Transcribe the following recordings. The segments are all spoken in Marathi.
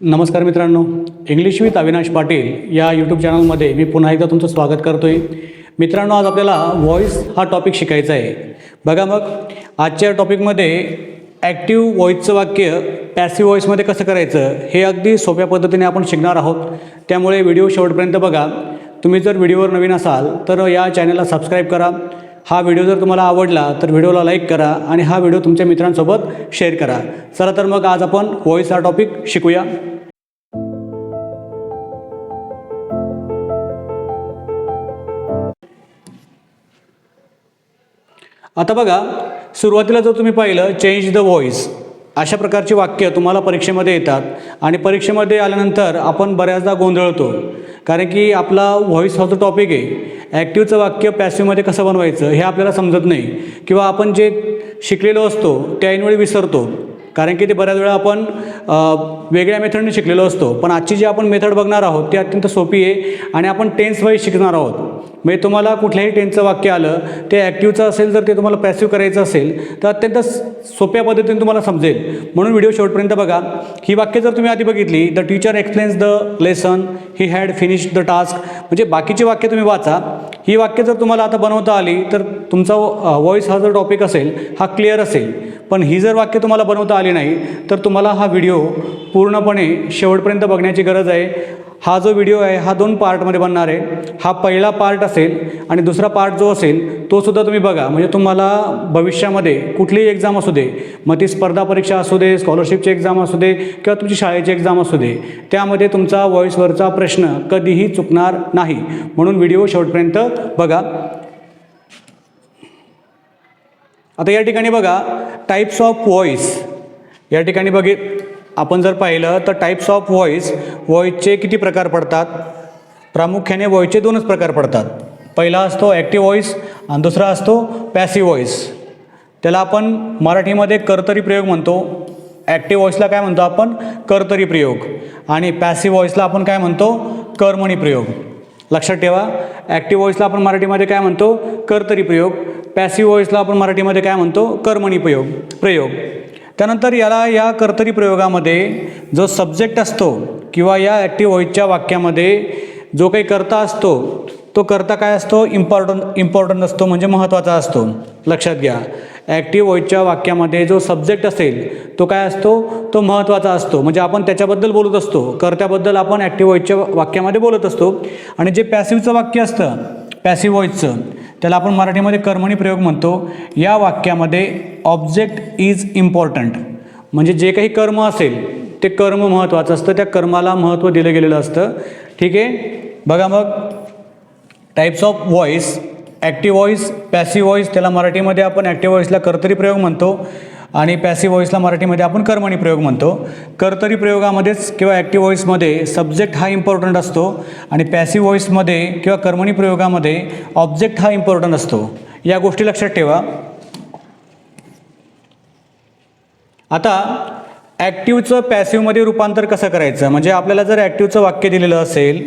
नमस्कार मित्रांनो, इंग्लिश विथ अविनाश पाटील या यूट्यूब चॅनलमध्ये मी पुन्हा एकदा तुमचं स्वागत करतो आहे. मित्रांनो, आज आपल्याला व्हॉईस हा टॉपिक शिकायचा आहे. बघा, मग आजच्या टॉपिकमध्ये ॲक्टिव्ह व्हॉईसचं वाक्य पॅसिव्ह व्हॉईसमध्ये कसं करायचं हे अगदी सोप्या पद्धतीने आपण शिकणार आहोत. त्यामुळे व्हिडिओ शेवटपर्यंत बघा. तुम्ही जर व्हिडिओवर नवीन असाल तर या चॅनलला सबस्क्राईब करा. हा व्हिडिओ जर तुम्हाला आवडला तर व्हिडिओला लाईक करा आणि हा व्हिडिओ तुमच्या मित्रांसोबत शेअर करा. चला तर मग आज आपण व्हॉईस हा टॉपिक शिकूया. आता बघा, सुरुवातीला जर तुम्ही पाहिलं चेंज द व्हॉईस, अशा प्रकारची वाक्य तुम्हाला परीक्षेमध्ये येतात आणि परीक्षेमध्ये आल्यानंतर आपण बऱ्याचदा गोंधळतो. कारण की आपला व्हॉईस हा जो टॉपिक आहे, ॲक्टिव्हचं वाक्य पॅसिव्हमध्ये कसं बनवायचं हे आपल्याला समजत नाही किंवा आपण जे शिकलेलो असतो त्या ऐनवेळी विसरतो. कारण की ते बऱ्याच वेळा आपण वेगळ्या मेथडने शिकलेलो असतो. पण आजची जी आपण मेथड बघणार आहोत ती अत्यंत सोपी आहे आणि आपण टेन्स वाईज शिकणार आहोत. म्हणजे तुम्हाला कुठल्याही टेन्सचं वाक्य आलं, ते ॲक्टिव्हचं असेल, जर ते तुम्हाला पॅसिव्ह करायचं असेल तर अत्यंत सोप्या पद्धतीने तुम्हाला समजेल. म्हणून व्हिडिओ शेवटपर्यंत बघा. ही वाक्य जर तुम्ही आधी बघितली, the teacher explains the lesson, he had finished the task, म्हणजे बाकीची वाक्य तुम्ही वाचा. ही वाक्य जर तुम्हाला आता बनवता आली तर तुमचा व्हॉईस हा जो टॉपिक असेल हा क्लिअर असेल. पण ही जर वाक्य तुम्हाला बनवता आली नाही तर तुम्हाला हा व्हिडिओ पूर्णपणे शेवटपर्यंत बघण्याची गरज आहे. हा जो व्हिडिओ आहे हा 2 पार्टमध्ये बनणार आहे. हा पहिला पार्ट असेल आणि दुसरा पार्ट जो असेल तो सुद्धा तुम्ही बघा. म्हणजे तुम्हाला भविष्यामध्ये कुठलीही एक्झाम असू दे, मग ती स्पर्धा परीक्षा असू दे, स्कॉलरशिपची एक्झाम असू दे किंवा तुमची शाळेची एक्झाम असू दे, त्यामध्ये तुमचा व्हॉईसवरचा प्रश्न कधीही चुकणार नाही. म्हणून व्हिडिओ शेवटपर्यंत बघा. आता या ठिकाणी बघा, टाईप्स ऑफ व्हॉईस. या ठिकाणी आपण जर पाहिलं तर टाईप्स ऑफ व्हॉईसचे किती प्रकार पडतात? प्रामुख्याने व्हॉईसचे 2च प्रकार पडतात. पहिला असतो ॲक्टिव्ह व्हॉईस आणि दुसरा असतो पॅसिव्ह व्हॉईस. त्याला आपण मराठीमध्ये कर्तरी प्रयोग म्हणतो. ॲक्टिव्ह व्हॉईसला काय म्हणतो आपण? कर्तरी प्रयोग. आणि पॅसिव्ह व्हॉईसला आपण काय म्हणतो? कर्मणी प्रयोग. लक्षात ठेवा, ॲक्टिव्ह व्हॉईसला आपण मराठीमध्ये काय म्हणतो? कर्तरी प्रयोग. पॅसिव्ह व्हॉईसला आपण मराठीमध्ये काय म्हणतो? कर्मणी प्रयोग. त्यानंतर या कर्तरी प्रयोगामध्ये जो सब्जेक्ट असतो किंवा या ॲक्टिव्ह व्हॉईसच्या वाक्यामध्ये जो काही कर्ता असतो तो कर्ता काय असतो? इम्पॉर्टंट असतो, म्हणजे महत्त्वाचा असतो. लक्षात घ्या, ॲक्टिव्ह व्हॉईसच्या वाक्यामध्ये जो सब्जेक्ट असेल तो काय असतो? तो महत्त्वाचा असतो, म्हणजे आपण त्याच्याबद्दल बोलत असतो, कर्त्याबद्दल आपण ॲक्टिव्ह व्हॉईसच्या वाक्यामध्ये बोलत असतो. आणि जे पॅसिव्हचं वाक्य असतं, पॅसिव्ह व्हॉईसचं, त्याला आपण मराठीमध्ये कर्मणी प्रयोग म्हणतो. या वाक्यामध्ये ऑब्जेक्ट इज इम्पॉर्टंट, म्हणजे जे काही कर्म असेल ते कर्म महत्त्वाचं असतं, त्या कर्माला महत्त्व दिलं गेलेलं असतं. ठीक आहे. बघा मग, types of voice, active voice, passive voice. त्याला मराठीमध्ये आपण ॲक्टिव्ह व्हॉईसला कर्तरी प्रयोग म्हणतो आणि पॅसिव्ह व्हॉईसला मराठीमध्ये आपण कर्मणी प्रयोग म्हणतो. कर्तरी प्रयोगामध्येच किंवा ॲक्टिव्ह व्हॉईसमध्ये सब्जेक्ट हा इम्पॉर्टंट असतो आणि पॅसिव्ह व्हॉईसमध्ये किंवा कर्मणी प्रयोगामध्ये ऑब्जेक्ट हा इम्पॉर्टंट असतो. या गोष्टी लक्षात ठेवा. आता ॲक्टिव्हचं पॅसिव्हमध्ये रूपांतर कसं करायचं? म्हणजे आपल्याला जर ॲक्टिव्हचं वाक्य दिलेलं असेल,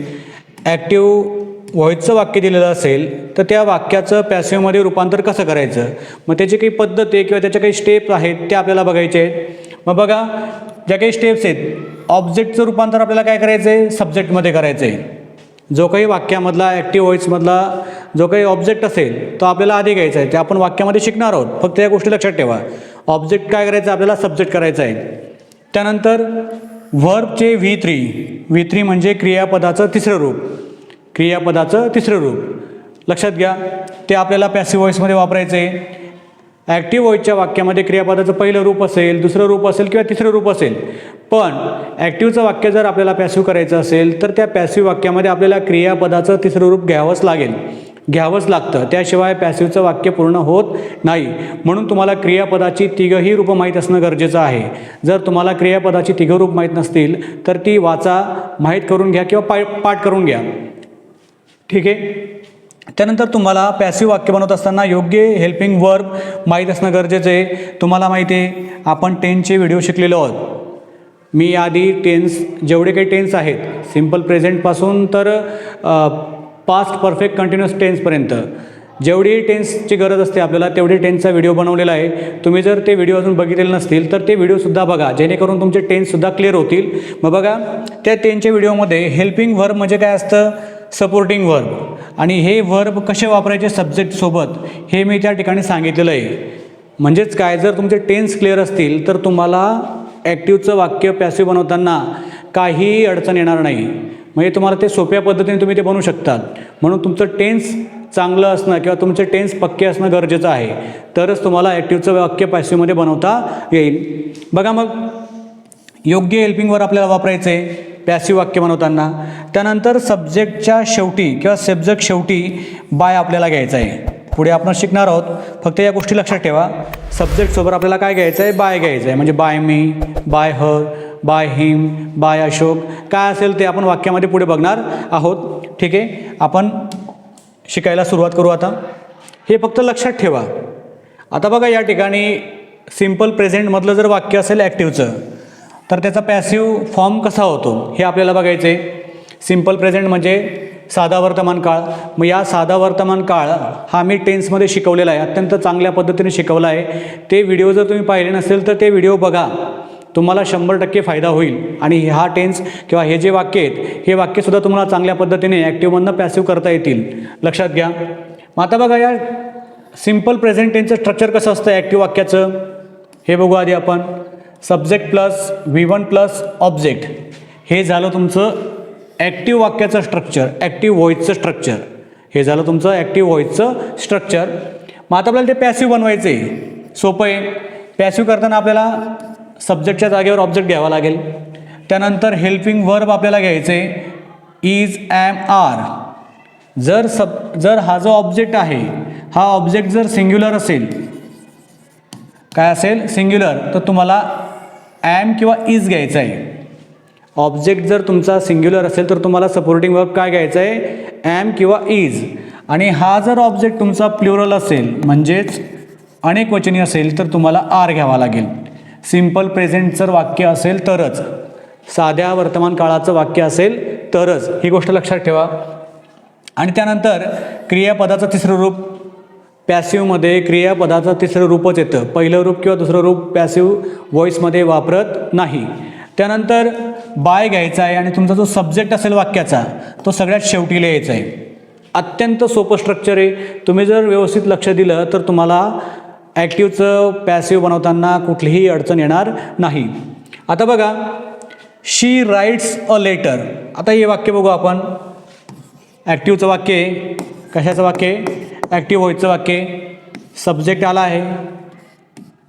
ॲक्टिव्ह व्हॉईसचं वाक्य दिलेलं असेल तर त्या वाक्याचं पॅसिव्हमध्ये रूपांतर कसं करायचं? मग त्याची काही पद्धत आहे किंवा त्याच्या काही स्टेप्स आहेत ते आपल्याला बघायचे आहेत. मग बघा, ज्या काही स्टेप्स आहेत, ऑब्जेक्टचं रूपांतर आपल्याला काय करायचं आहे? सब्जेक्टमध्ये करायचं आहे. जो काही वाक्यामधला ॲक्टिव्ह व्हॉईसमधला जो काही ऑब्जेक्ट असेल तो आपल्याला आधी घ्यायचा आहे. ते आपण वाक्यामध्ये शिकणार आहोत, फक्त या गोष्टी लक्षात ठेवा. ऑब्जेक्ट काय करायचं? आपल्याला सब्जेक्ट करायचं आहे. त्यानंतर व्हर्बचे V3 म्हणजे क्रियापदाचं तिसरं रूप. लक्षात घ्या, ते आपल्याला पॅसिव्ह व्हॉईसमध्ये वापरायचं आहे. ॲक्टिव्ह व्हॉईसच्या वाक्यामध्ये क्रियापदाचं पहिलं रूप असेल, दुसरं रूप असेल किंवा तिसरं रूप असेल. पण ॲक्टिव्हचं वाक्य जर आपल्याला पॅसिव्ह करायचं असेल तर त्या पॅसिव्ह वाक्यामध्ये आपल्याला क्रियापदाचं तिसरं रूप घ्यावंच लागतं. त्याशिवाय पॅसिव्हचं वाक्य पूर्ण होत नाही. म्हणून तुम्हाला क्रियापदाची तिघंही रूपं माहीत असणं गरजेचं आहे. जर तुम्हाला क्रियापदाची तिघं रूप माहीत नसतील तर ती वाचा, माहीत करून घ्या किंवा पाठ करून घ्या. ठीक आहे. त्यानंतर तुम्हाला पॅसिव्ह वाक्य बनवत असताना योग्य हेल्पिंग वर्ब माहीत असणं गरजेचं आहे. तुम्हाला माहिती आहे, आपण टेन्सचे व्हिडिओ शिकलेलो आहोत. मी आधी जेवढे काही टेन्स आहेत, सिम्पल प्रेझेंटपासून तर पास्ट परफेक्ट कंटिन्युअस टेन्सपर्यंत जेवढी टेन्सची गरज असते आपल्याला तेवढी टेन्सचा व्हिडिओ बनवलेला आहे. तुम्ही जर ते व्हिडिओ अजून बघितलेले नसतील तर ते व्हिडिओसुद्धा बघा, जेणेकरून तुमचे टेन्ससुद्धा क्लिअर होतील. मग बघा, त्या टेन्सच्या व्हिडिओमध्ये हेल्पिंग व्हर्ब म्हणजे काय असतं, सपोर्टिंग व्हर्ब, आणि हे व्हर्ब कसे वापरायचे सब्जेक्टसोबत हे मी त्या ठिकाणी सांगितलेलं आहे. म्हणजेच काय, जर तुमचे टेन्स क्लिअर असतील तर तुम्हाला ॲक्टिव्हचं वाक्य पॅसिव्ह बनवताना काहीही अडचण येणार नाही. म्हणजे तुम्हाला ते सोप्या पद्धतीने तुम्ही ते बनवू शकतात. म्हणून तुमचं टेन्स चांगलं असणं किंवा तुमचे टेन्स पक्के असणं गरजेचं आहे, तरच तुम्हाला ॲक्टिव्हचं वाक्य पॅसिव्हमध्ये बनवता येईल. बघा, मग योग्य हेल्पिंगवर आपल्याला वापरायचं आहे पॅसिव्ह वाक्य बनवताना. त्यानंतर सब्जेक्टच्या शेवटी किंवा सब्जेक्ट शेवटी बाय आपल्याला घ्यायचं आहे. पुढे आपण शिकणार आहोत, फक्त या गोष्टी लक्षात ठेवा. सब्जेक्टसोबत आपल्याला काय घ्यायचं आहे, बाय घ्यायचं आहे. म्हणजे by me, by her, by him, by Ashok, काय असेल ते आपण वाक्यामध्ये पुढे बघणार आहोत. ठीक आहे, आपण शिकायला सुरुवात करू आता. हे फक्त लक्षात ठेवा. आता बघा, या ठिकाणी सिम्पल प्रेझेंटमधलं जर वाक्य असेल ॲक्टिव्हचं, तर त्याचा पॅसिव्ह फॉर्म कसा होतो हे आपल्याला बघायचं आहे. सिम्पल प्रेझेंट म्हणजे साधा वर्तमान काळ. मग या साधा वर्तमान काळ हा मी टेन्समध्ये शिकवलेला आहे, अत्यंत चांगल्या पद्धतीने शिकवला आहे. ते व्हिडिओ जर तुम्ही पाहिले नसेल तर ते व्हिडिओ बघा, तुम्हाला 100% फायदा होईल. आणि हा टेन्स किंवा हे जे वाक्य आहेत हे वाक्यसुद्धा तुम्हाला चांगल्या पद्धतीने ॲक्टिव्हमधनं पॅसिव्ह करता येतील, लक्षात घ्या. मग आता बघा, या सिम्पल प्रेझेंट टेन्सचं स्ट्रक्चर कसं असतं ॲक्टिव्ह वाक्याचं हे बघू आधी आपण. Subject plus V1 plus object, हे झालं तुमचं ॲक्टिव्ह वाक्याचं स्ट्रक्चर, ॲक्टिव्ह व्हॉईसचं स्ट्रक्चर. हे झालं तुमचं ॲक्टिव्ह व्हॉईसचं स्ट्रक्चर. मग आता आपल्याला ते पॅसिव्ह बनवायचं आहे. सोपं आहे. पॅसिव्ह करताना आपल्याला सब्जेक्टच्या जागेवर ऑब्जेक्ट घ्यावा लागेल. त्यानंतर हेल्पिंग व्हर्ब आपल्याला घ्यायचं आहे, इज, ॲम, आर. जर हा जो ऑब्जेक्ट आहे हा ऑब्जेक्ट जर सिंग्युलर असेल, काय असेल, सिंग्युलर, तर तुम्हाला ॲम किंवा इज घ्यायचं आहे. ऑब्जेक्ट जर तुमचा सिंग्युलर असेल तर तुम्हाला सपोर्टिंग वर्ब काय घ्यायचं आहे, ॲम किंवा इज. आणि हा जर ऑब्जेक्ट तुमचा प्लुरल असेल म्हणजेच अनेक वचनी असेल तर तुम्हाला आर घ्यावा लागेल. सिम्पल प्रेझेंट जर वाक्य असेल तरच, साध्या वर्तमान काळाचं वाक्य असेल तरच, ही गोष्ट लक्षात ठेवा. आणि त्यानंतर क्रियापदाचं तिसरं रूप, पॅसिव्हमध्ये क्रियापदाचं तिसरं रूपच येतं. पहिलं रूप किंवा दुसरं रूप पॅसिव्ह व्हॉईसमध्ये वापरत नाही. त्यानंतर बाय घ्यायचा आहे आणि तुमचा जो सब्जेक्ट असेल वाक्याचा तो सगळ्यात शेवटी लिहायचा आहे. अत्यंत सोपं स्ट्रक्चर आहे. तुम्ही जर व्यवस्थित लक्ष दिलं तर तुम्हाला ॲक्टिव्हचं पॅसिव्ह बनवताना कुठलीही अडचण येणार नाही. आता बघा, शी राईट्स अ लेटर. आता हे वाक्य बघू आपण. ॲक्टिव्हचं वाक्य आहे. कशाचं वाक्य आहे, ॲक्टिव्ह व्हॉईसचं वाक्य. सब्जेक्ट आला आहे,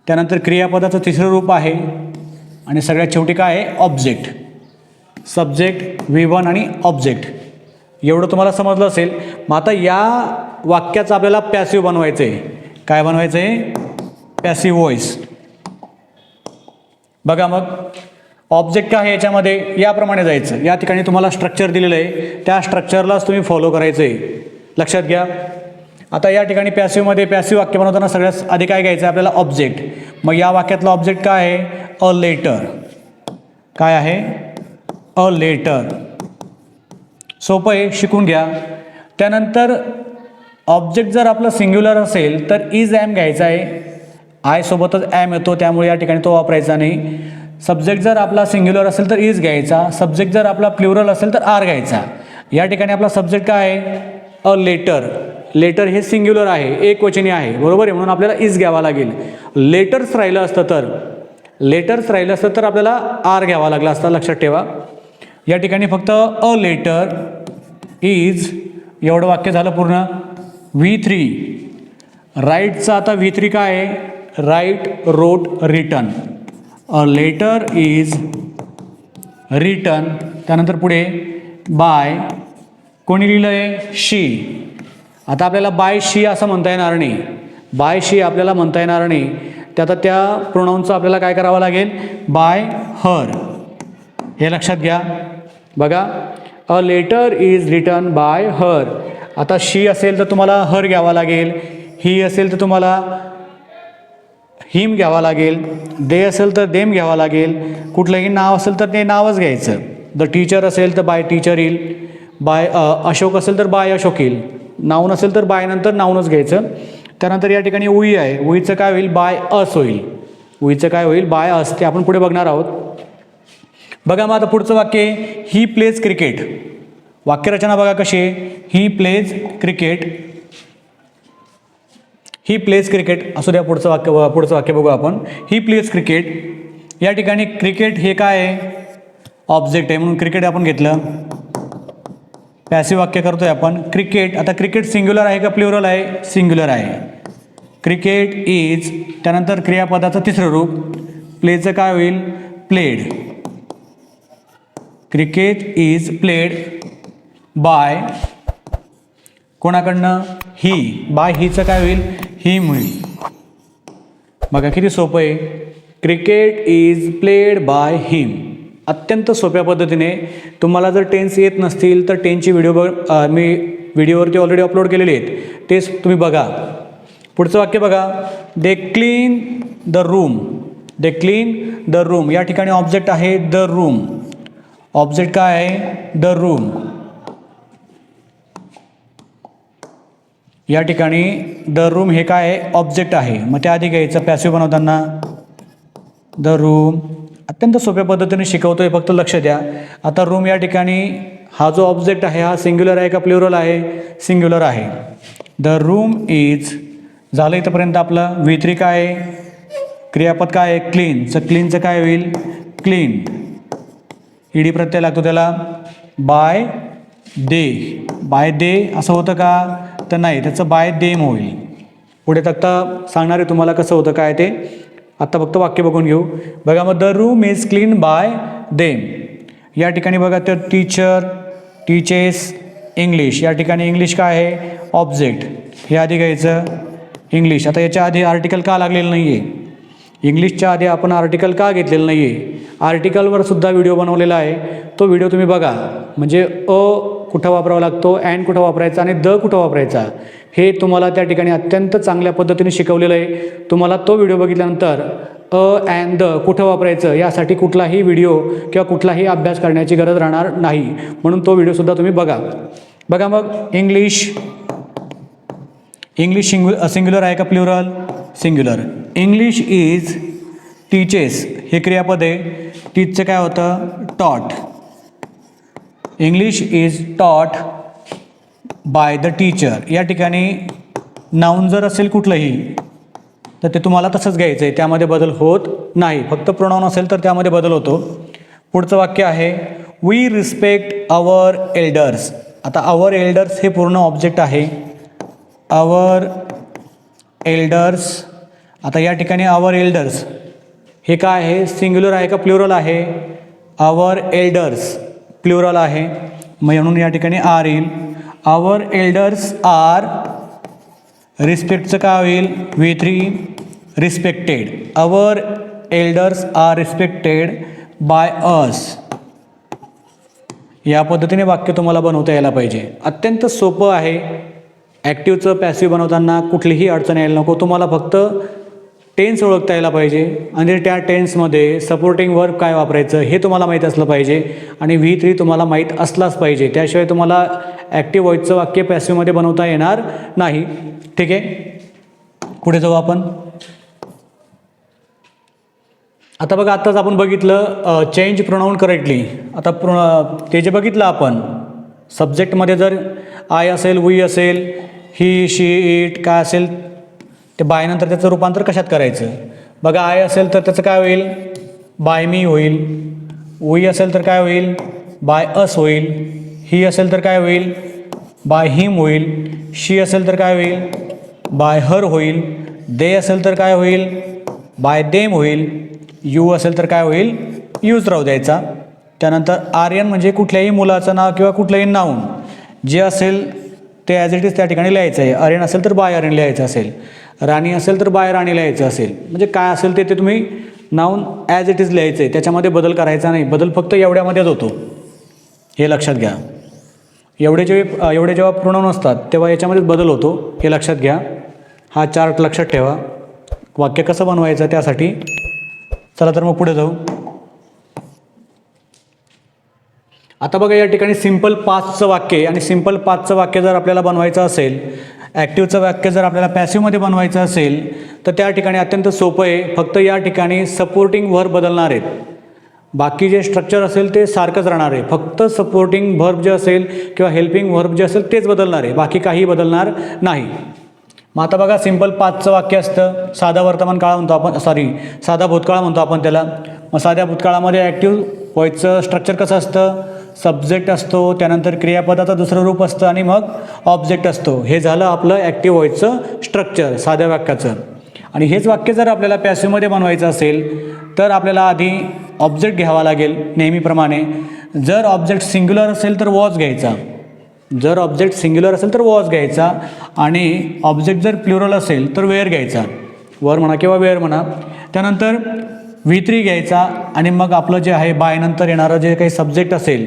त्यानंतर क्रियापदाचं तिसरं रूप आहे आणि सगळ्यात शेवटी काय आहे, ऑब्जेक्ट. सब्जेक्ट, V1 आणि ऑब्जेक्ट. एवढं तुम्हाला समजलं असेल. मग आता या वाक्याचं आपल्याला पॅसिव्ह बनवायचं आहे. काय बनवायचं आहे, पॅसिव्ह व्हॉईस. बघा, मग ऑब्जेक्ट काय आहे याच्यामध्ये, याप्रमाणे जायचं. या ठिकाणी तुम्हाला स्ट्रक्चर दिलेलं आहे, त्या स्ट्रक्चरलाच तुम्ही फॉलो करायचं आहे, लक्षात घ्या. आता या ठिकाणी पॅसिव्हमध्ये पॅसिव्ह वाक्य बनवताना सगळ्यात आधी काय घ्यायचं आहे आपल्याला, ऑब्जेक्ट. मग या वाक्यातलं ऑब्जेक्ट काय आहे, अ लेटर. काय आहे, अ लेटर. सोपं आहे, शिकून घ्या. त्यानंतर ऑब्जेक्ट जर आपलं सिंग्युलर असेल तर इज, ॲम घ्यायचा आहे. आय सोबतच ॲम येतो त्यामुळे या ठिकाणी तो वापरायचा नाही. सब्जेक्ट जर आपला सिंग्युलर असेल तर इज घ्यायचा. सब्जेक्ट जर आपला प्लुरल असेल तर आर घ्यायचा. या ठिकाणी आपला सब्जेक्ट काय आहे, अ लेटर. लेटर हे सिंग्युलर आहे, एक वचनी आहे, बरोबर आहे, म्हणून आपल्याला इज घ्यावा लागेल. लेटर्स राहिलं असतं तर आपल्याला आर घ्यावा लागला असता, लक्षात ठेवा. या ठिकाणी फक्त अ लेटर इज एवढं वाक्य झालं पूर्ण. V3 राईटचा आता V3 काय आहे, write, wrote, written. A letter is written. त्यानंतर पुढे बाय, कोणी लिहिलं आहे, शी. आता आपल्याला बाय शी असं म्हणता येणार नाही. बाय शी आपल्याला म्हणता येणार नाही. आता त्या प्रोनाऊनचं आपल्याला काय करावं लागेल, बाय हर. हे लक्षात घ्या. बघा, a letter is written by her. आता शी असेल तर तुम्हाला हर घ्यावा लागेल. ही असेल तर तुम्हाला हिम घ्यावा लागेल. दे असेल तर देम घ्यावा लागेल. कुठलंही नाव असेल तर ते नावच घ्यायचं. द टीचर असेल तर बाय टीचर येईल. बाय अशोक असेल तर बाय अशोक येईल. नाऊन असेल तर बाय नंतर नाऊनच घ्यायचं. त्यानंतर या ठिकाणी उई आहे, उईचं काय होईल, बाय अस होईल. उईचं काय होईल, बाय अस. ते आपण पुढे बघणार आहोत. बघा मग आता पुढचं वाक्य आहे, ही प्लेज क्रिकेट. वाक्यरचना बघा कशी आहे, he plays cricket, he plays cricket असू द्या. पुढचं वाक्य बघू आपण. He plays cricket. या ठिकाणी क्रिकेट हे काय आहे, ऑब्जेक्ट आहे म्हणून क्रिकेट आपण घेतलं. पॅसिव्ह वाक्य करतोय आपण. क्रिकेट, आता क्रिकेट सिंग्युलर आहे का प्लुरल आहे, सिंग्युलर आहे. क्रिकेट इज, त्यानंतर क्रियापदाचं तिसरं रूप, प्लेचं काय होईल, played. Cricket is played by, कोणाकडनं, ही. बाय हीचं काय होईल, हिम होईल. बघा किती सोपं आहे. Cricket is played by him. अत्यंत सोप्या पद्धतीने. तुम्हाला जर टेन्स येत नसतील तर टेन्सची मी व्हिडिओवरती ऑलरेडी अपलोड केलेले आहेत, तेच तुम्ही बघा. पुढचं वाक्य बघा, they clean the room. They clean the room. या ठिकाणी ऑब्जेक्ट आहे द रूम. ऑब्जेक्ट काय आहे, द रूम. या ठिकाणी द रूम हे काय आहे, ऑब्जेक्ट आहे. मग त्या आधी घ्यायचं पॅसिव्ह बनवताना द रूम. अत्यंत सोप्या पद्धतीने शिकवतोय, फक्त लक्ष द्या. आता रूम या ठिकाणी हा जो ऑब्जेक्ट आहे हा सिंग्युलर आहे का प्लुरल आहे, सिंग्युलर आहे. The room is. झालं इथंपर्यंत आपलं. V3 काय आहे, क्रियापद काय आहे, क्लीन. क्लीनचं काय होईल, क्लीन. ईडी प्रत्यय लागतो त्याला. बाय दे. बाय दे असं होतं का, तर नाही, त्याचं बाय देम होईल. पुढे तक्ता सांगणार आहे तुम्हाला कसं होतं काय ते. आत्ता फक्त वाक्य बघून घेऊ. बघा मग the room is clean by them. या ठिकाणी बघा तर टीचर, टीचेस इंग्लिश. या ठिकाणी इंग्लिश काय आहे, ऑब्जेक्ट. हे आधी घ्यायचं इंग्लिश. आता याच्या आधी आर्टिकल का लागलेलं नाही आहे, इंग्लिशच्या आधी आपण आर्टिकल का घेतलेलं नाही आहे. आर्टिकलवर सुद्धा व्हिडिओ बनवलेला आहे, तो व्हिडिओ तुम्ही बघा. म्हणजे कुठं वापरावा लागतो, अँड कुठं वापरायचा आणि द कुठं वापरायचा, हे तुम्हाला त्या ठिकाणी अत्यंत चांगल्या पद्धतीने शिकवलेलं आहे. तुम्हाला तो व्हिडिओ बघितल्यानंतर अँड द कुठं वापरायचं यासाठी कुठलाही व्हिडिओ किंवा कुठलाही अभ्यास करण्याची गरज राहणार नाही. म्हणून तो व्हिडिओसुद्धा तुम्ही बघा. बघा मग इंग्लिश. इंग्लिश सिंग्युलर आहे का plural, singular. English is teaches. हे क्रियापद आहे. टीचचं काय होतं, टॉट. English is taught by the teacher. या ठिकाणी नाऊन जर असेल कुठलंही तर ते तुम्हाला तसंच घ्यायचं आहे, त्यामध्ये बदल होत नाही. फक्त प्रोनाऊन असेल तर त्यामध्ये बदल होतो. पुढचं वाक्य आहे, वी रिस्पेक्ट आवर एल्डर्स. आता आवर एल्डर्स हे पूर्ण ऑब्जेक्ट आहे. आवर एल्डर्स. आता या ठिकाणी आवर एल्डर्स हे काय आहे, सिंग्युलर आहे का प्लुरल आहे, आवर एल्डर्स प्लुरल आहे, म्हणून या ठिकाणी आर येईल. आवर एल्डर्स आर. रिस्पेक्टचं काय होईल, V3 respected. Our elders are respected by us. या पद्धतीने वाक्य तुम्हाला बनवता यायला पाहिजे. अत्यंत सोपं आहे. ॲक्टिव्हचं पॅसिव्ह बनवताना कुठलीही अडचण यायला नको. तुम्हाला फक्त टेन्स ओळखता यायला पाहिजे आणि त्या टेन्समध्ये सपोर्टिंग वर्ब काय वापरायचं हे तुम्हाला माहीत असलं पाहिजे आणि V3 तुम्हाला माहीत असलाच पाहिजे. त्याशिवाय तुम्हाला ॲक्टिव्ह व्हॉईसचं वाक्य पॅसिव्हमध्ये बनवता येणार नाही. ठीक आहे, पुढे जाऊ आपण. आता बघा, आत्ताच आपण बघितलं चेंज प्रोनाऊन करेक्टली. आता ते जे बघितलं आपण सब्जेक्टमध्ये जर आय असेल, वी असेल, ही, शी, इट काय असेल ते बायनंतर त्याचं रूपांतर कशात करायचं. बघा, आय असेल तर त्याचं काय होईल, बाय मी होईल. वी असेल तर काय होईल, बाय अस होईल. ही असेल तर काय होईल, बाय हिम होईल. शी असेल तर काय होईल, बाय हर होईल. दे असेल तर काय होईल, बाय देम होईल. यू असेल तर काय होईल, यूज राहू द्यायचा. त्यानंतर आर्यन म्हणजे कुठल्याही मुलाचं नाव किंवा कुठलंही नाऊन जे असेल ते ॲज इट इज त्या ठिकाणी लिहायचं आहे. आर्यन असेल तर बाय आर्यन लिहायचं असेल. राणी असेल तर बाय राणी लिहायचं असेल. म्हणजे काय असेल ते तुम्ही नाऊन ॲज इट इज लिहायचं आहे, त्याच्यामध्ये बदल करायचा नाही. बदल फक्त एवढ्यामध्येच होतो, हे लक्षात घ्या. एवढे जेव्हा प्रोनाऊन असतात तेव्हा याच्यामध्येच बदल होतो, हे लक्षात घ्या. हा चार्ट लक्षात ठेवा. वाक्य कसं बनवायचं त्यासाठी. चला तर मग पुढे जाऊ. आता बघा या ठिकाणी सिम्पल पास्टचं वाक्य आणि सिम्पल पास्टचं वाक्य जर आपल्याला बनवायचं असेल, ॲक्टिव्हचं वाक्य जर आपल्याला पॅसिव्हमध्ये बनवायचं असेल तर त्या ठिकाणी अत्यंत सोपं आहे. फक्त या ठिकाणी सपोर्टिंग व्हर्ब बदलणार आहेत. बाकी जे स्ट्रक्चर असेल ते सारखंच राहणार आहे. फक्त सपोर्टिंग व्हर्ब जे असेल किंवा हेल्पिंग व्हर्ब जे असेल तेच बदलणार आहे, बाकी काही बदलणार नाही. मग आता बघा सिम्पल पास्टचं वाक्य असतं, साधा वर्तमान काळ म्हणतो आपण, साधा भूतकाळ म्हणतो आपण त्याला. मग साध्या भूतकाळामध्ये ॲक्टिव्ह व्हॉइसचं स्ट्रक्चर कसं असतं, सब्जेक्ट असतो, त्यानंतर क्रियापदाचं दुसरं रूप असतं आणि मग ऑब्जेक्ट असतो. हे झालं आपलं ॲक्टिव्ह व्हॉइसचं स्ट्रक्चर साध्या वाक्याचं. आणि हेच वाक्य जर आपल्याला पॅसिव्हमध्ये बनवायचं असेल तर आपल्याला आधी ऑब्जेक्ट घ्यावा लागेल नेहमीप्रमाणे. जर ऑब्जेक्ट सिंग्युलर असेल तर वॉज घ्यायचा, जर ऑब्जेक्ट सिंग्युलर असेल तर वॉज घ्यायचा, आणि ऑब्जेक्ट जर प्लुरल असेल तर वेअर घ्यायचा, वर म्हणा किंवा वेअर म्हणा. त्यानंतर V3 घ्यायचा आणि मग आपलं जे आहे बाय नंतर येणारं जे काही सब्जेक्ट असेल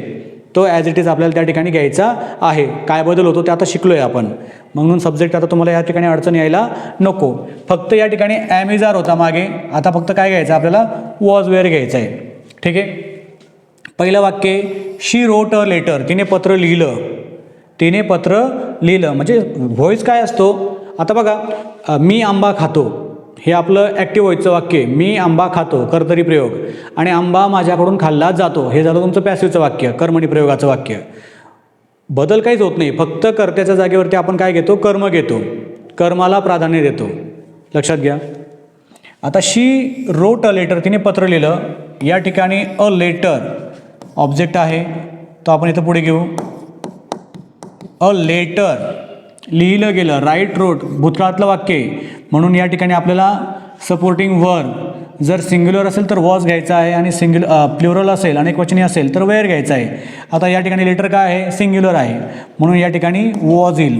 तो ॲज इट इज आपल्याला त्या ठिकाणी घ्यायचा आहे. काय बदल होतो ते आता शिकलो आहे आपण, म्हणून सब्जेक्ट आता तुम्हाला या ठिकाणी अडचण यायला नको. फक्त या ठिकाणी ॲम इज आर होता मागे, आता फक्त काय घ्यायचं आपल्याला, वॉज वेअर घ्यायचं आहे. ठीक आहे. पहिलं वाक्य, शी रोट अ लेटर, तिने पत्र लिहिलं, तिने पत्र लिहिलं. म्हणजे व्हॉइस काय असतो, आता बघा मी आंबा खातो, हे आपलं ॲक्टिव्ह व्हॉइसचं वाक्य. मी आंबा खातो कर्तरी प्रयोग, आणि आंबा माझ्याकडून खाल्ला जातो, हे झालं तुमचं पॅसिव्हचं वाक्य, कर्मणी प्रयोगाचं वाक्य. बदल काहीच होत नाही, फक्त कर्त्याच्या जागेवरती आपण काय घेतो, कर्म घेतो, कर्माला प्राधान्य देतो. लक्षात घ्या. आता शी रोट अ लेटर, तिने पत्र लिहिलं. या ठिकाणी अ लेटर ऑब्जेक्ट आहे, तो आपण इथं पुढे घेऊ. अ लेटर लिहिलं गेलं, राईट रोट भूतकाळातलं वाक्य, म्हणून या ठिकाणी आपल्याला सपोर्टिंग वर्ब जर सिंग्युलर असेल तर वॉज घ्यायचा आहे, आणि प्लुरल असेल अनेकवचनी असेल तर वेअर घ्यायचा आहे. आता या ठिकाणी लेटर काय आहे, सिंग्युलर आहे, म्हणून या ठिकाणी वॉज येईल.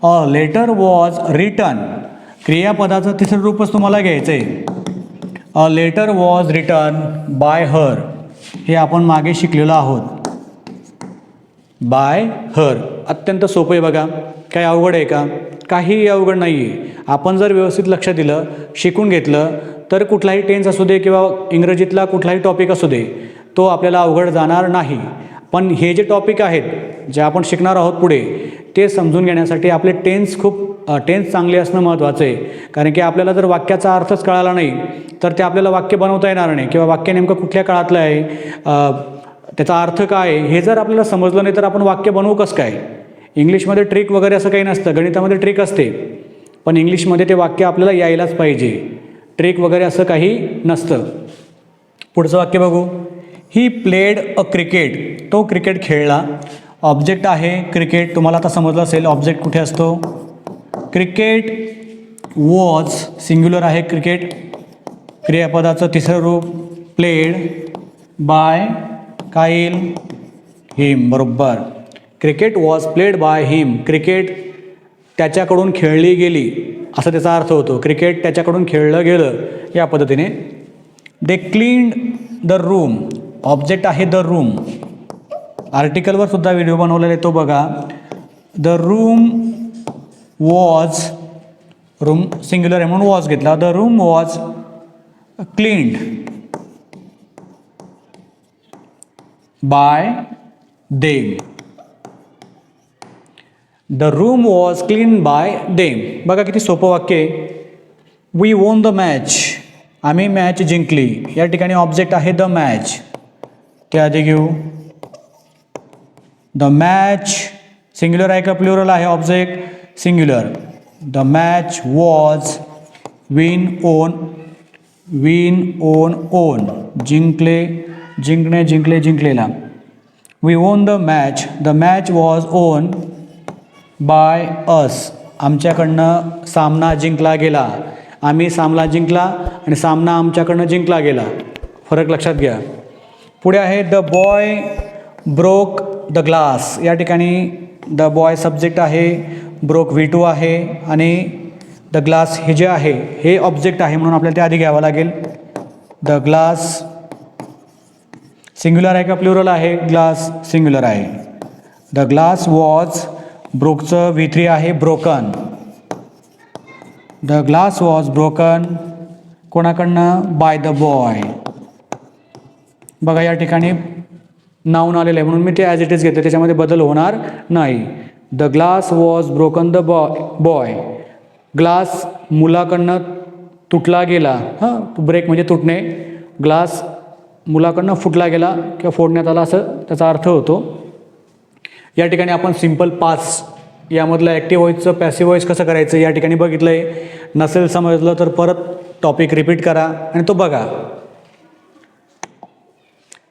अ लेटर वॉज रिटन, क्रियापदाचं तिसरं रूपच तुम्हाला घ्यायचं आहे. A letter was written by her, हे आपण मागे शिकलेलो आहोत, बाय हर. अत्यंत सोपं आहे बघा, काही अवघड आहे का, काहीही अवघड नाही आहे. आपण जर व्यवस्थित लक्ष दिलं, शिकून घेतलं तर कुठलाही टेन्स असू दे किंवा इंग्रजीतला कुठलाही टॉपिक असू दे, तो आपल्याला अवघड जाणार नाही. पण हे जे टॉपिक आहेत जे आपण शिकणार आहोत पुढे, ते समजून घेण्यासाठी आपले टेन्स चांगले असणं महत्त्वाचं आहे. कारण की आपल्याला जर वाक्याचा अर्थच कळाला नाही तर ते आपल्याला वाक्य बनवता येणार नाही, किंवा वाक्य नेमकं कुठल्या काळातलं आहे, त्याचा अर्थ काय आहे हे जर आपल्याला समजलं नाही तर आपण वाक्य बनवू कसं काय. इंग्लिशमध्ये ट्रिक वगैरे असं काही नसतं, गणितामध्ये ट्रिक असते, पण इंग्लिशमध्ये ते वाक्य आपल्याला यायलाच पाहिजे. ट्रिक वगैरे असं काही नसतं. पुढचं वाक्य बघू. ही प्लेड अ क्रिकेट, तो क्रिकेट खेळला. ऑब्जेक्ट आहे क्रिकेट, तुम्हाला आता समजलं असेल ऑब्जेक्ट कुठे असतो. क्रिकेट वॉज सिंग्युलर आहे क्रिकेट, क्रियापदाचं तिसरं रूप प्लेड बाय काय येईल, हिम. बरोबर. Cricket was played by him, cricket त्याच्याकडून खेळली गेली असा त्याचा अर्थ होतो. क्रिकेट त्याच्याकडून खेळलं गेलं या पद्धतीने. दे क्लीन्ड द रूम, ऑब्जेक्ट आहे द रूम. आर्टिकलवर सुद्धा व्हिडिओ बनवलेला आहे तो बघा. The room was, room singular आहे म्हणून वॉज घेतला. The room was cleaned bye them, the room was clean by them. बघा किती सोपं वाक्य आहे. वी वोन द मॅच, आम्ही मॅच जिंकली. या ठिकाणी ऑब्जेक्ट आहे द मॅच, ते आधी घेऊ. द मॅच सिंग्युलर आहे का प्लुरल आहे, object singular. The match was win won, win won won, जिंकले जिंकणे जिंकले जिंकलेला. We won the match, the match was won by us, आमच्याकडनं सामना जिंकला गेला. आम्ही सामना जिंकला आणि सामना आमच्याकडनं जिंकला गेला. फरक लक्षात घ्या. पुढे आहे the boy broke the glass. या ठिकाणी द बॉय सब्जेक्ट आहे, ब्रोक V2 आहे, आणि द ग्लास हे जे आहे हे ऑब्जेक्ट आहे म्हणून आपल्याला ते आधी घ्यावं लागेल. द ग्लास सिंग्युलर आहे का प्लुरल आहे, ग्लास सिंग्युलर आहे. द ग्लास वॉज, ब्रोकचं V3 आहे broken. The glass was broken कोणाकडनं, बाय द बॉय. बघा या ठिकाणी नाऊन आलेलं आहे म्हणून मी ते ॲज इट इज घेतलं, त्याच्यामध्ये बदल होणार नाही. The glass was broken the boy. Glass मुलाकडनं तुटला गेला. ब्रेक म्हणजे तुटणे. ग्लास मुलाकडनं फुटला गेला किंवा फोडण्यात आला असं त्याचा अर्थ होतो. या ठिकाणी आपण सिम्पल पास्ट यामधलं ॲक्टिव्ह व्हॉईसचं पॅसिव्ह व्हॉईस कसं करायचं या ठिकाणी बघितलं आहे. नसेल समजलं तर परत टॉपिक रिपीट करा आणि तो बघा.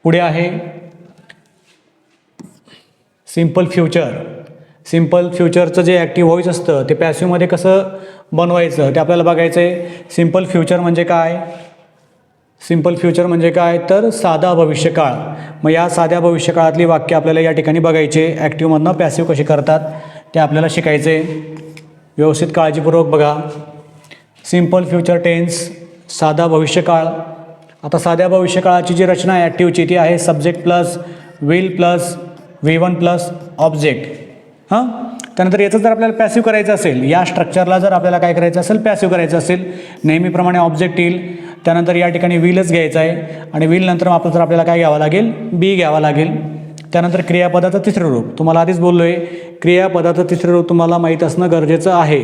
पुढे आहे सिम्पल फ्युचर. सिम्पल फ्युचरचं जे ॲक्टिव्ह व्हॉईस असतं ते पॅसिव्हमध्ये कसं बनवायचं ते आपल्याला बघायचं आहे. सिम्पल फ्युचर म्हणजे काय? सिम्पल फ्युचर म्हणजे काय तर साधा भविष्यकाळ. मग या साध्या भविष्यकाळातली वाक्य आपल्याला या ठिकाणी बघायचे. ॲक्टिव्हमधनं पॅसिव्ह कशी करतात ते आपल्याला शिकायचे. व्यवस्थित काळजीपूर्वक बघा. सिम्पल फ्युचर टेन्स साधा भविष्यकाळ. आता साध्या भविष्यकाळाची जी रचना आहे ॲक्टिव्हची ती आहे subject plus will plus V1 plus object. त्यानंतर याचं जर आपल्याला पॅसिव्ह करायचं असेल, या स्ट्रक्चरला जर आपल्याला काय करायचं असेल पॅसिव्ह करायचं असेल, नेहमीप्रमाणे ऑब्जेक्ट येईल. त्यानंतर या ठिकाणी विलच घ्यायचं आहे आणि विल नंतर आपलं तर आपल्याला काय घ्यावं लागेल बी घ्यावं लागेल. त्यानंतर क्रियापदाचं तिसरं रूप. तुम्हाला आधीच बोललो आहे क्रियापदाचं तिसरं रूप तुम्हाला माहीत असणं गरजेचं आहे.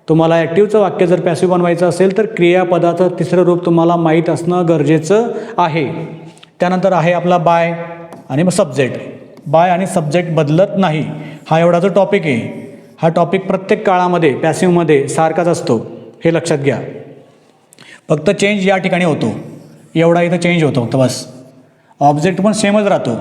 तुम्हाला ॲक्टिव्हचं वाक्य जर पॅसिव्ह बनवायचं असेल तर क्रियापदाचं तिसरं रूप तुम्हाला माहीत असणं गरजेचं आहे. त्यानंतर आहे आपला बाय आणि मग सब्जेक्ट. बाय आणि सब्जेक्ट बदलत नाही हा एवढा जो टॉपिक आहे. हा टॉपिक प्रत्येक काळामध्ये पॅसिव्हमध्ये सारखाच असतो हे लक्षात घ्या. फक्त चेंज या ठिकाणी होतो. एवढा इथं चेंज होतो फक्त बस. ऑब्जेक्ट पण सेमच राहतो,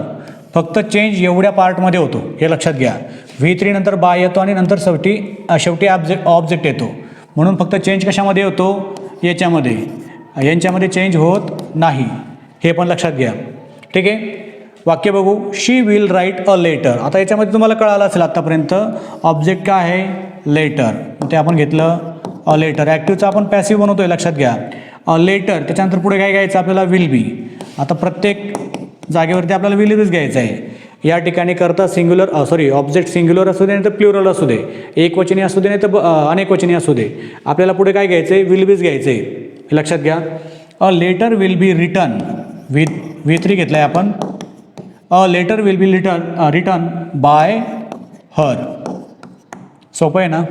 फक्त चेंज एवढ्या पार्टमध्ये होतो हे लक्षात घ्या. V3 नंतर बाय येतो आणि नंतर शेवटी ऑब्जेक्ट येतो. म्हणून फक्त चेंज कशामध्ये होतो याच्यामध्ये. यांच्यामध्ये चेंज होत नाही हे पण लक्षात घ्या. ठीक आहे. वाक्य बघू. शी विल राईट अ लेटर. आता याच्यामध्ये तुम्हाला कळालं असेल आत्तापर्यंत ऑब्जेक्ट काय आहे लेटर. ते आपण घेतलं अ लेटर. ॲक्टिव्हचा आपण पॅसिव्ह बनवतोय लक्षात घ्या. अ लेटर त्याच्यानंतर पुढे काय घ्यायचं आपल्याला विल बी. आता प्रत्येक जागेवरती आपल्याला विल बीच घ्यायचं आहे. या ठिकाणी करता सिंग्युलर ऑब्जेक्ट सिंग्युलर असू दे नाही तर प्लुरल असू दे, एकवचनी असू दे नाही तर अनेकवचनी असू दे, आपल्याला पुढे काय घ्यायचं आहे विल बीच घ्यायचं आहे हे लक्षात घ्या. A letter will be return. V3 घेतला आहे आपण. A letter will be return by her. सोपं आहे ना?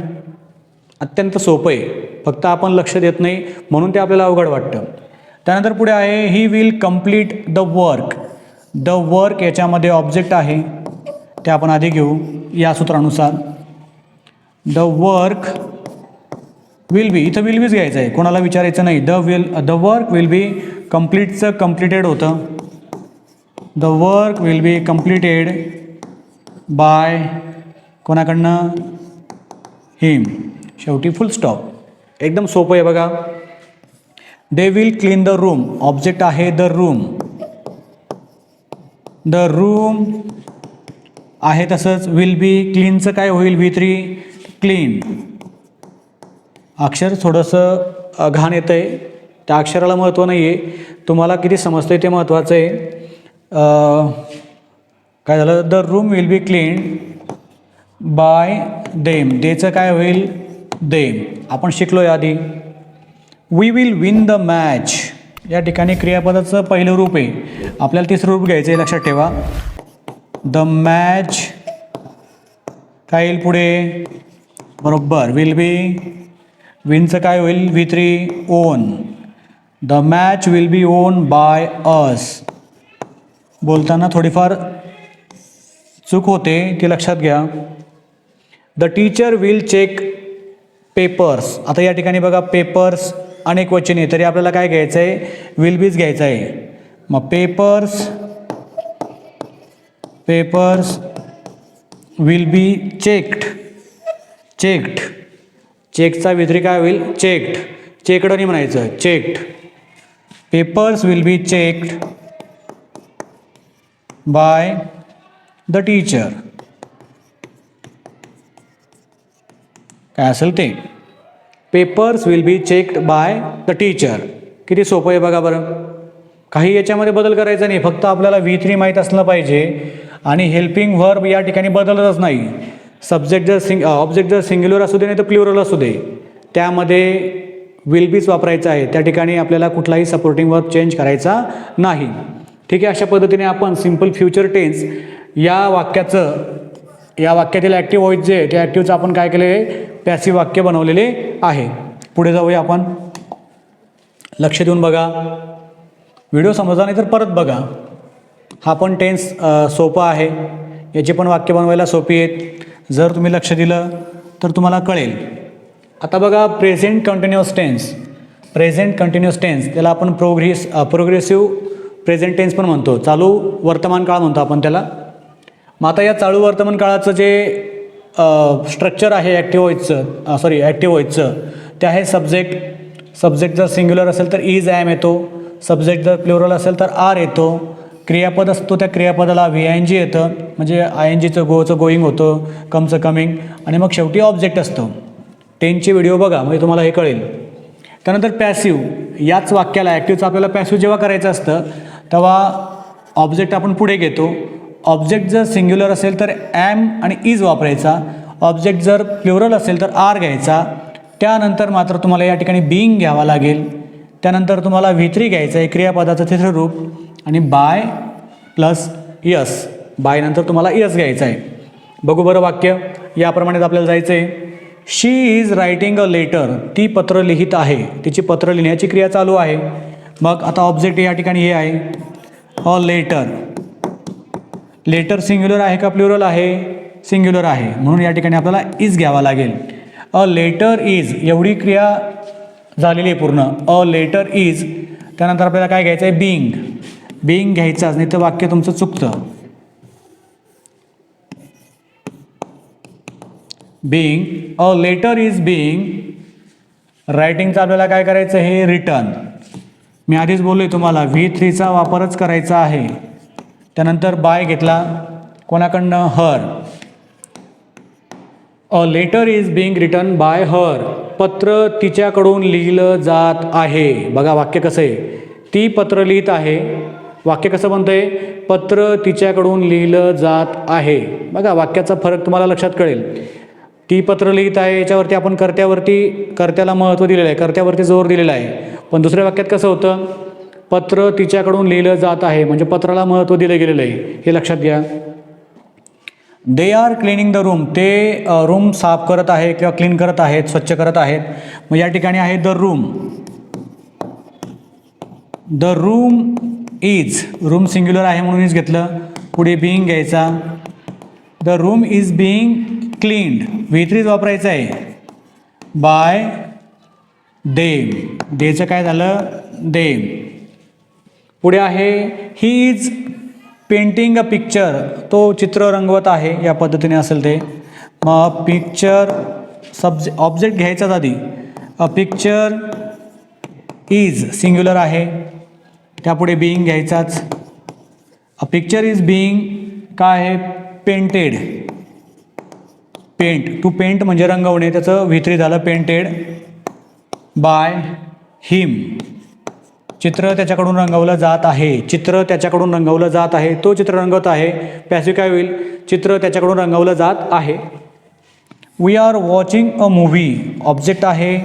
अत्यंत सोपं आहे. फक्त आपण लक्ष देत नाही म्हणून ते आपल्याला अवघड वाटतं. त्यानंतर पुढे आहे he will complete the work. The work याच्यामध्ये ऑब्जेक्ट आहे ते आपण आधी घेऊ या सूत्रानुसार. The work will be. इथं विल बीच घ्यायचं आहे, कोणाला विचारायचं नाही. द वर्क विल बी कम्प्लीटचं कम्प्लिटेड होतं. The work will be completed by कोणाकडनं हिम. शेवटी फुल स्टॉप. एकदम सोपं आहे बघा. They will clean the room. Object आहे द रूम. द रूम आहे तसंच विल बी. क्लीनचं काय होईल V3 क्लीन. अक्षर थोडंसं घाण येतं आहे, त्या अक्षराला महत्त्व नाही आहे. तुम्हाला किती समजतं आहे ते महत्त्वाचं आहे. काय झालं the room will be clean by them. देचं काय होईल देम. आपण शिकलो आहे आधी. We will win the match. या ठिकाणी क्रियापदाचं पहिलं रूप आहे, आपल्याला तिसरं रूप घ्यायचं आहे लक्षात ठेवा. द मॅच काय येईल पुढे बरोबर विल बी. विनचं काय होईल V3 won. The match will be won by us. बोलताना थोडीफार चूक होते ती लक्षात घ्या. The teacher will check papers. आता या ठिकाणी बघा पेपर्स अनेक वचने तरी आपल्याला काय घ्यायचं आहे विल बीच घ्यायचं आहे. मग पेपर्स विल बी चेक्ड. चेकचा V3 काय होईल चेक्ड. चेकड नाही म्हणायचं checked. Papers will be checked by the teacher. काय असेल ते papers will be checked by the teacher. किती सोपं आहे बघा बरं. काही याच्यामध्ये बदल करायचा नाही, फक्त आपल्याला V3 माहीत असलं पाहिजे. आणि हेल्पिंग व्हर्ब या ठिकाणी बदलतच नाही. सब्जेक्ट जर ऑब्जेक्ट जर सिंग्युलर असू दे नाही तर प्लुरल असू दे त्यामध्ये विल बीच वापरायचं आहे. त्या ठिकाणी आपल्याला कुठलाही सपोर्टिंग वर्ब चेंज करायचा नाही. ठीक आहे. अशा पद्धतीने आपण सिम्पल फ्युचर टेन्स या वाक्यातील ॲक्टिव्ह व्हॉइस जे आहे त्या ॲक्टिव्हचं आपण काय केले आहे, पॅसिव्ह वाक्य बनवलेले आहे. पुढे जाऊया आपण. लक्ष देऊन बघा. व्हिडिओ समजला नाही तर परत बघा. हा पण टेन्स सोपा आहे. याची पण वाक्य बनवायला सोपी आहेत. जर तुम्ही लक्ष दिलं तर तुम्हाला कळेल. आता बघा present continuous tense. Present continuous tense त्याला आपण प्रोग्रेसिव्ह प्रेझेंट टेन्स पण म्हणतो. चालू वर्तमान काळ म्हणतो आपण त्याला. मग आता या चालू वर्तमान काळाचं जे स्ट्रक्चर आहे ॲक्टिव्ह व्हॉइसचं ते आहे सब्जेक्ट जर सिंग्युलर असेल तर इज ॲम येतो. सब्जेक्ट जर प्लुरल असेल तर आर येतो. क्रियापद असतो त्या क्रियापदाला VING येतं, म्हणजे INGचं गोईंग होतं, कमचं कमिंग, आणि मग शेवटी ऑब्जेक्ट असतो. टेनचे व्हिडिओ बघा म्हणजे तुम्हाला हे कळेल. त्यानंतर पॅसिव्ह. याच वाक्याला ॲक्टिव्हचं आपल्याला पॅसिव्ह जेव्हा करायचं असतं तेव्हा ऑब्जेक्ट आपण पुढे घेतो. ऑब्जेक्ट जर सिंग्युलर असेल तर ॲम आणि इज वापरायचा. ऑब्जेक्ट जर प्लुरल असेल तर आर घ्यायचा. त्यानंतर मात्र तुम्हाला या ठिकाणी बीइंग घ्यावा लागेल. त्यानंतर तुम्हाला V3 घ्यायचं आहे क्रियापदाचं तिसरं रूप, आणि बाय प्लस यस. बाय नंतर तुम्हाला यस घ्यायचं आहे. बघू बरं वाक्य. याप्रमाणेच आपल्याला जायचं आहे. शी इज रायटिंग अ लेटर. ती पत्र लिहित आहे. तिची पत्र लिहिण्याची क्रिया चालू आहे. मग आता ऑब्जेक्ट या ठिकाणी हे आहे अ लेटर. लेटर सिंग्युलर आहे का प्लुरल आहे? सिंग्युलर आहे, म्हणून या ठिकाणी आपल्याला इज घ्यावा लागेल. अ लेटर इज एवढी क्रिया झालेली आहे पूर्ण. A letter is. त्यानंतर आपल्याला काय घ्यायचं आहे? बीइंग घ्यायचाच, नाही तर वाक्य तुमचं चुकतं. Being. A letter is being. रायटिंगचं आपल्याला काय करायचं आहे? रिटर्न. मी आधीच बोललोय तुम्हाला V3चा वापरच करायचा आहे. त्यानंतर बाय घेतला कोणाकडनं? Her. A letter is being return by her. पत्र तिच्याकडून लिहिलं जात आहे. बघा वाक्य कसं आहे. ती पत्र लिहित आहे. वाक्य कसं बनतंय? पत्र तिच्याकडून लिहिलं जात आहे. बघा वाक्याचा फरक तुम्हाला लक्षात कळेल. ती पत्र लिहित आहे याच्यावरती आपण कर्त्याला महत्त्व दिलेलं आहे, कर्त्यावरती जोर दिलेला आहे. पण दुसऱ्या वाक्यात कसं होतं? पत्र तिच्याकडून लिहिलं जात आहे, म्हणजे पत्राला महत्त्व दिलं गेलेलं आहे. हे लक्षात घ्या. They are cleaning the room. ते रूम साफ करत आहे किंवा क्लीन करत आहेत, स्वच्छ करत आहेत. मग या ठिकाणी आहे the room. The room is. Room singular आहे म्हणून इज घेतलं. पुढे बीइंग घ्यायचा. The room is being cleaned. V3 वापरायचं आहे. Bye them. देचं काय झालं? देम. पुढे आहे he is painting a picture. तो चित्र रंगवत आहे. या पद्धतीने असेल ते. मग पिक्चर ऑब्जेक्ट घ्यायचाच आधी. अ पिक्चर इज सिंग्युलर आहे, त्यापुढे बीइंग घ्यायचाच. अ पिक्चर इज बीइंग काय आहे? पेंटेड. पेंट. टू पेंट म्हणजे रंगवणे, त्याचं V3 झालं पेंटेड. बाय हिम. चित्र त्याच्याकडून रंगवलं जात आहे. चित्र त्याच्याकडून रंगवलं जात आहे. तो चित्र रंगवत आहे. पॅसिव्ह काय होईल? चित्र त्याच्याकडून रंगवलं जात आहे. We are watching a movie. Object आहे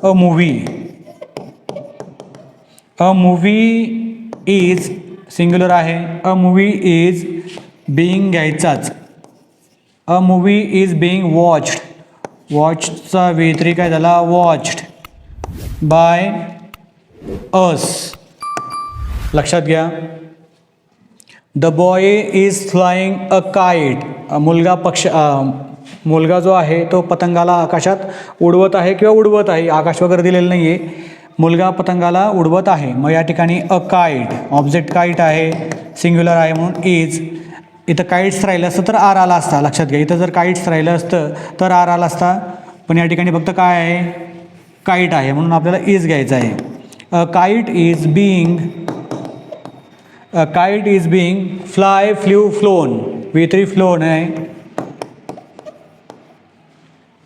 a movie. A movie is singular आहे. अ मूव्ही इज बीइंग घ्यायचाच. A movie is being watched. वॉचचा V3 काय झाला? वॉच्ड. By us. लक्षात घ्या. The boy is flying a kite. मुलगा जो आहे तो पतंगाला आकाशात उडवत आहे किंवा उडवत आहे. आकाश वगैरे दिलेलं नाही आहे. मुलगा पतंगाला उडवत आहे. मग या ठिकाणी अ काईट. ऑब्जेक्ट काईट आहे, सिंग्युलर आहे म्हणून इज. इथं काईट्स राहिलं असतं तर आर आला असता. लक्षात घ्या. इथं जर काईट्स राहिलं असतं तर आर आला असता, पण या ठिकाणी फक्त काय आहे? काईट आहे, म्हणून आपल्याला इज घ्यायचं आहे. A kite is being. A kite is being fly, flew, flown. V3 flown आहे.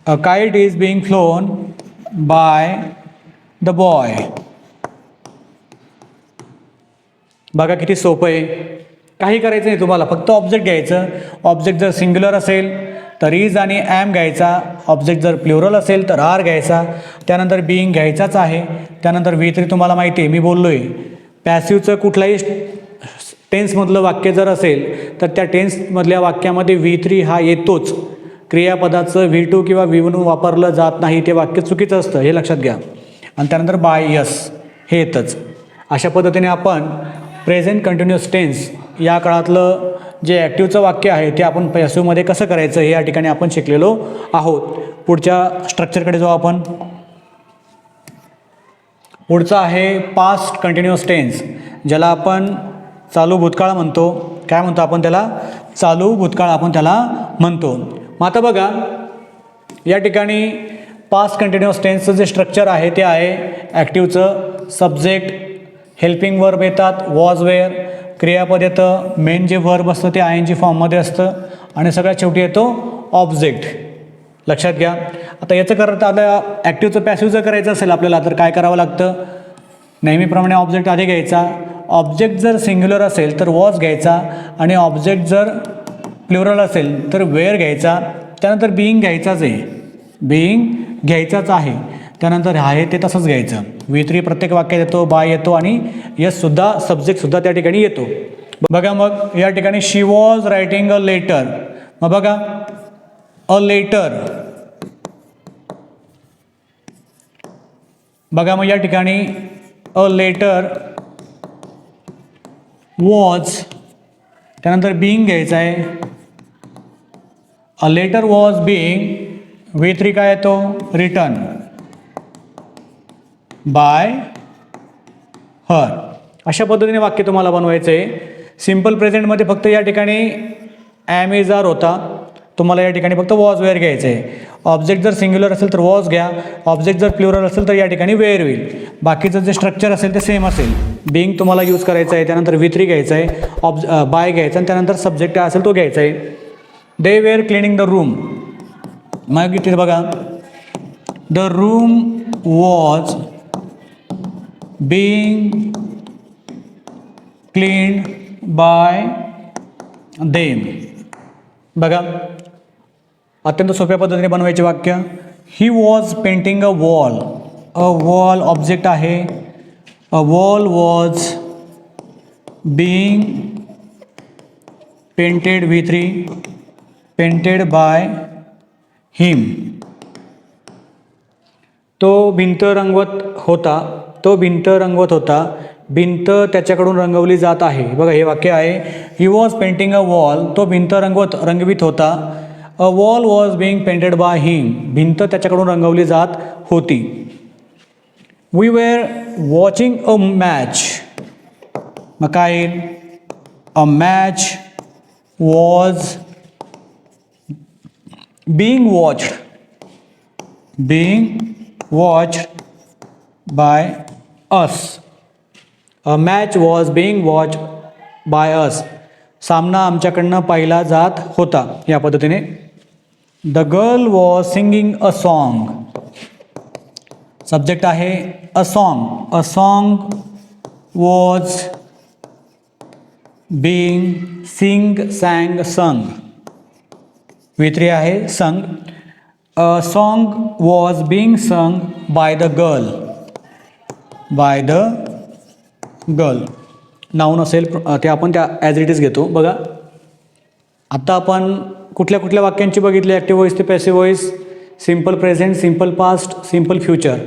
A kite is being flown by the boy. बघा किती सोपं आहे. काही करायचं नाही तुम्हाला, फक्त ऑब्जेक्ट घ्यायचं. ऑब्जेक्ट जर सिंग्युलर असेल तर इज आणि ॲम घ्यायचा. ऑब्जेक्ट जर प्लुरल असेल तर आर घ्यायचा. त्यानंतर बीइंग घ्यायचाच आहे. त्यानंतर V3 तुम्हाला माहिती आहे, मी बोललो आहे पॅसिव्हचं कुठलाही टेन्समधलं वाक्य जर असेल तर त्या टेन्समधल्या वाक्यामध्ये V3 हा येतोच, क्रियापदाचं V2 किंवा V1 वापरलं जात नाही, ते वाक्य चुकीचं असतं, हे लक्षात घ्या. आणि त्यानंतर बाय यस हे येतंच. अशा पद्धतीने आपण प्रेझेंट कंटिन्युअस टेन्स या काळातलं जे ॲक्टिव्हचं वाक्य आहे ते आपण पॅसिव्हमध्ये कसं करायचं हे या ठिकाणी आपण शिकलेलो आहोत. पुढच्या स्ट्रक्चरकडे जाऊ आपण. पुढचं आहे पास्ट कंटिन्युअस टेन्स, ज्याला आपण चालू भूतकाळ म्हणतो. काय म्हणतो आपण त्याला? चालू भूतकाळ आपण त्याला म्हणतो. मग आता बघा या ठिकाणी पास्ट कंटिन्युअस टेन्सचं जे स्ट्रक्चर आहे ते आहे ॲक्टिव्हचं सब्जेक्ट, हेल्पिंग वर्ब येतात, वॉज वेअर, क्रियापद येतं, मेन जे वर्ब असतं ते ING फॉर्ममध्ये असतं आणि सगळ्यात शेवटी येतो ऑब्जेक्ट. लक्षात घ्या. आता याचं करता आता ॲक्टिव्हचं पॅसिव्ह जर करायचं असेल आपल्याला तर काय करावं लागतं? नेहमीप्रमाणे ऑब्जेक्ट आधी घ्यायचा. ऑब्जेक्ट जर सिंग्युलर असेल तर वॉज घ्यायचा आणि ऑब्जेक्ट जर प्लुरल असेल तर वेअर घ्यायचा. त्यानंतर बिईंग घ्यायचाच आहे, बिईंग घ्यायचाच आहे. त्यानंतर आहे ते तसंच घ्यायचं. V3 प्रत्येक वाक्यात येतो, बाय येतो आणि यससुद्धा सब्जेक्टसुद्धा त्या ठिकाणी येतो. बघा मग या ठिकाणी she was writing a letter. मग बघा अ लेटर, बघा मग या ठिकाणी अ लेटर वॉज, त्यानंतर बिईंग घ्यायचं आहे. A letter was being, V3 काय येतो? Written by her. अशा पद्धतीने वाक्य तुम्हाला बनवायचं आहे. सिम्पल प्रेझेंटमध्ये फक्त या ठिकाणी ॲम इज आर होता, तुम्हाला या ठिकाणी फक्त वॉज वेअर घ्यायचं आहे. ऑब्जेक्ट जर सिंग्युलर असेल तर वॉज घ्या, ऑब्जेक्ट जर प्लुरल असेल तर या ठिकाणी वेअर होईल. बाकीचं जे स्ट्रक्चर असेल ते सेम असेल. बिईंग तुम्हाला यूज करायचं आहे, त्यानंतर V3 घ्यायचं आहे, बाय घ्यायचं आणि त्यानंतर सब्जेक्ट काय असेल तो घ्यायचा आहे. They were cleaning the room. मग इथे बघा the room was being cleaned by them. बघा अत्यंत सोप्या पद्धतीने बनवायचे वाक्य. He was painting a wall. A wall object आहे. A wall was being painted, V3 painted by him. तो भिंत रंगवत होता, तो भिंत रंगवत होता, भिंत त्याच्याकडून रंगवली जात आहे. बघा हे वाक्य आहे he was painting a wall, तो भिंत रंगवीत होता. A wall was being painted by him, भिंत त्याच्याकडून रंगवली जात होती. We were watching a match. मग काय येईल? A match was being watched, being watched by us. A match was being watched by us. सामना आमच्याकडनं पाहिला जात होता. या पद्धतीने The girl was singing a song. Subject आहे a song. A song was being sang, sung. V3 आहे sung. A song was being sung by the girl. By the girl. Noun असेल ते आपण त्या ॲज इट इज घेतो. बघा आत्ता आपण कुठल्या वाक्यांची बघितली? ॲक्टिव्ह व्हॉईस ते passive voice, simple present, simple past, simple future.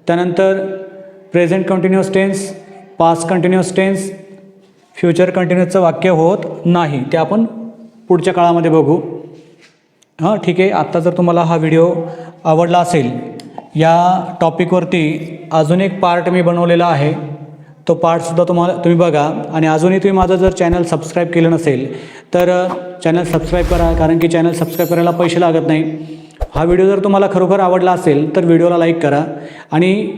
त्यानंतर present continuous tense, past continuous tense, future कंटिन्युअसचं वाक्य होत नाही, ते आपण पुढच्या काळामध्ये बघू. हां ठीक आहे. आत्ता जर तुम्हाला हा व्हिडिओ आवडला असेल, या टॉपिकवरती अजून एक पार्ट मी बनवलेला आहे, तो पार्टसुद्धा तुम्ही बघा. आणि अजूनही तुम्ही माझं जर चॅनल सबस्क्राईब केलं नसेल तर चॅनल सबस्क्राईब करा, कारण की चॅनल सबस्क्राईब करायला पैसे लागत नाही. हा व्हिडिओ जर तुम्हाला खरोखर आवडला असेल तर व्हिडिओला लाईक करा. आणि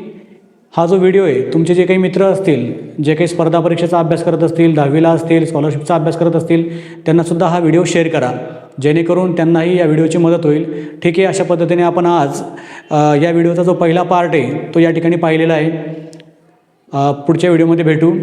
हा जो व्हिडिओ आहे, तुमचे जे काही मित्र असतील, जे काही स्पर्धा परीक्षेचा अभ्यास करत असतील, 10वीला असतील, स्कॉलरशिपचा अभ्यास करत असतील, त्यांनासुद्धा हा व्हिडिओ शेअर करा, जेणेकरून त्यांनाही या व्हिडिओची मदत होईल. ठीक आहे. अशा पद्धतीने आपण आज या व्हिडिओचा जो पहिला पार्ट आहे तो या ठिकाणी पाहिलेला आहे. पुढच्या व्हिडिओमध्ये भेटू.